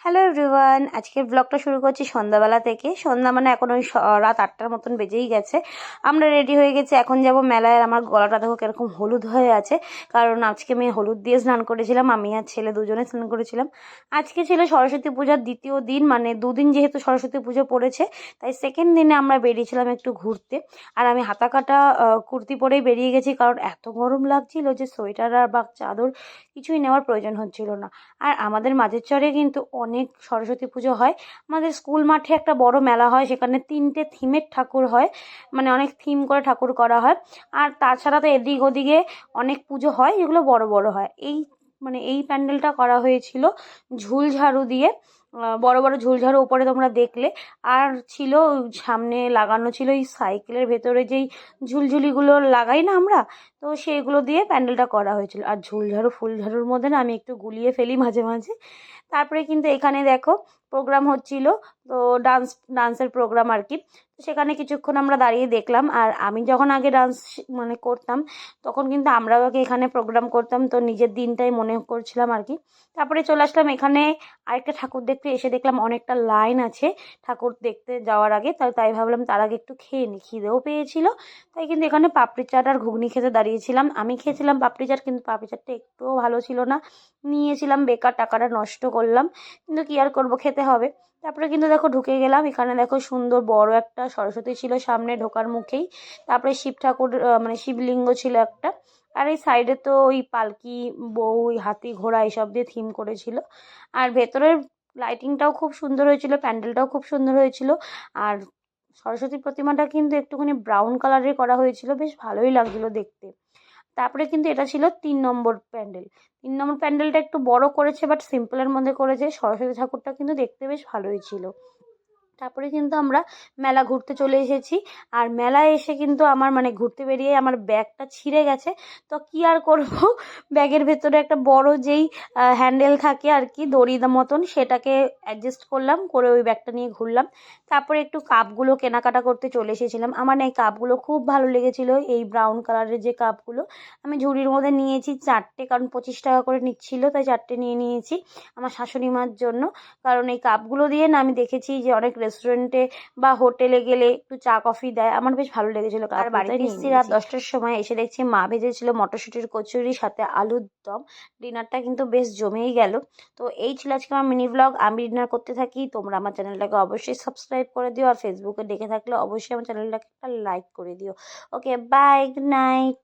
Hello everyone, আজকের ব্লগটা শুরু করছি সন্ধ্যাবেলা থেকে। সন্ধ্যা মানে এখন ওই রাত 8টার মতন বেজেই গেছে। আমরা রেডি হয়ে গেছি, এখন যাব মেলায়। আমার গলাটা দেখো কিরকম হলুদ হয়ে আছে, কারণ আজকে আমি হলুদ দিয়ে স্নান করেছিলাম। আমি আর ছেলে দুজনে স্নান করেছিলাম। আজকে ছিল সরস্বতী পূজার দ্বিতীয় দিন, মানে দুদিন যেহেতু সরস্বতী পুজো পড়েছে, তাই সেকেন্ড দিনে আমরা বেরিয়েছিলাম একটু ঘুরতে। আর আমি হাতা কাটা কুর্তি পরেই বেরিয়ে গেছি, কারণ এত গরম লাগছিল যে সোয়েটার আর বা চাদর কিছুই নেওয়ার প্রয়োজন হচ্ছিল না। আর আমাদের মাঝের চরে কিন্তু অনেক সরস্বতী পুজো হয়। আমাদের স্কুল মাঠে একটা বড় মেলা হয়, সেখানে 3টে থিমের ঠাকুর হয়, মানে অনেক থিম করে ঠাকুর করা হয়। আর তাছাড়া তো এদিক ওদিকে অনেক পুজো হয়, যেগুলো বড় বড় হয়। এই প্যান্ডেলটা করা হয়েছিল ঝুলঝাড়ু দিয়ে, বড় বড় ঝুলঝাড়ু উপরে তোমরা দেখলে। আর ছিল সামনে লাগানো ছিল এই সাইকেলের ভেতরে যেই ঝুলঝুলিগুলো লাগাই না আমরা, তো সেইগুলো দিয়ে প্যান্ডেলটা করা হয়েছিল। আর ঝুলঝাড়ু ফুলঝাড়ুর মধ্যে না আমি একটু গুলিয়ে ফেলি মাঝে মাঝে। তারপরে কিন্তু এখানে দেখো প্রোগ্রাম হচ্ছিল, তো ডান্সের প্রোগ্রাম আর কি। তো সেখানে কিছুক্ষণ আমরা দাঁড়িয়ে দেখলাম। আর আমি যখন আগে ডান্স মানে করতাম, তখন কিন্তু আমরাও আগে এখানে প্রোগ্রাম করতাম, তো নিজের দিনটাই মনে করছিলাম আর কি। তারপরে চলে আসলাম এখানে আরেকটা ঠাকুর দেখতে। এসে দেখলাম অনেকটা লাইন আছে ঠাকুর দেখতে যাওয়ার আগে, তাই ভাবলাম তার আগে একটু খেয়ে নিই, খিদেও পেয়েছিল। তাই কিন্তু এখানে পাপড়ি চাট আর ঘুগনি খেতে দাঁড়িয়েছিলাম। আমি খেয়েছিলাম পাপড়ি চাট, কিন্তু পাপড়ি চাটটা একটুও ভালো ছিল না। নিয়েছিলাম বেকার, টাকাটা নষ্ট করলাম, কিন্তু কি আর করবো, খেতে হবে। তারপরে কিন্তু দেখো ঢুকে গেলাম। এখানে দেখো সুন্দর বড় একটা সরস্বতী ছিল সামনে ঢোকার মুখেই। তারপরে শিব ঠাকুর মানে শিবলিঙ্গ ছিল একটা। আর এই সাইডে তো ওই পালকি, বউ, হাতি, ঘোড়া এইসব দিয়ে থিম করেছিল। আর ভেতরের লাইটিংটাও খুব সুন্দর হয়েছিল, প্যান্ডেলটাও খুব সুন্দর হয়েছিল। আর সরস্বতী প্রতিমাটা কিন্তু একটুখানি ব্রাউন কালারের করা হয়েছিল, বেশ ভালোই লাগছিল দেখতে। তারপরে কিন্তু এটা ছিল 3 নম্বর প্যান্ডেল। 3 নম্বর প্যান্ডেলটা একটু বড় করেছে, বাট সিম্পলের মধ্যে করেছে। সরস্বতী ঠাকুরটা কিন্তু দেখতে বেশ ভালোই ছিল। তারপরে কিন্তু আমরা মেলা ঘুরতে চলে এসেছি। আর মেলায় এসে কিন্তু আমার মানে ঘুরতে বেরিয়ে আমার ব্যাগটা ছিঁড়ে গেছে। তো কি আর করব, ব্যাগের ভেতরে একটা বড় যেই হ্যান্ডেল থাকে আর কি, দড়ি মতন, সেটাকে অ্যাডজাস্ট করলাম, করে ওই ব্যাগটা নিয়ে ঘুরলাম। তারপরে একটু কাপগুলো কেনাকাটা করতে চলে এসেছিলাম। আমার না এই কাপগুলো খুব ভালো লেগেছিলো, এই ব্রাউন কালারের যে কাপগুলো। আমি ঝুড়ির মধ্যে নিয়েছি 4টে, কারণ 25 টাকা করে নিচ্ছিল, তাই 4টে নিয়ে নিয়েছি আমার শাশুড়ি মার জন্য। কারণ এই কাপগুলো দিয়ে না আমি দেখেছি যে অনেক রেস্টুরেন্টে বা হোটেলে গেলে একটু চা কফি দেয়, আমার বেশ ভালো লেগেছিলো। আর বাড়িতে এসেছি রাত 10টার সময়, এসে দেখছি মা ভেজেছিল মটরশুঁটির কচুরি সাথে আলুর দম। ডিনারটা কিন্তু বেশ জমেই গেল। তো এই ছিল আজকে আমার মিনি ব্লগ। আমি ডিনার করতে থাকি, তোমরা আমার চ্যানেলটাকে অবশ্যই সাবস্ক্রাইব করে দিও, আর ফেসবুকে দেখে থাকলে অবশ্যই আমার চ্যানেলটাকে একটা লাইক করে দিও। ওকে, বাই, গুড নাইট।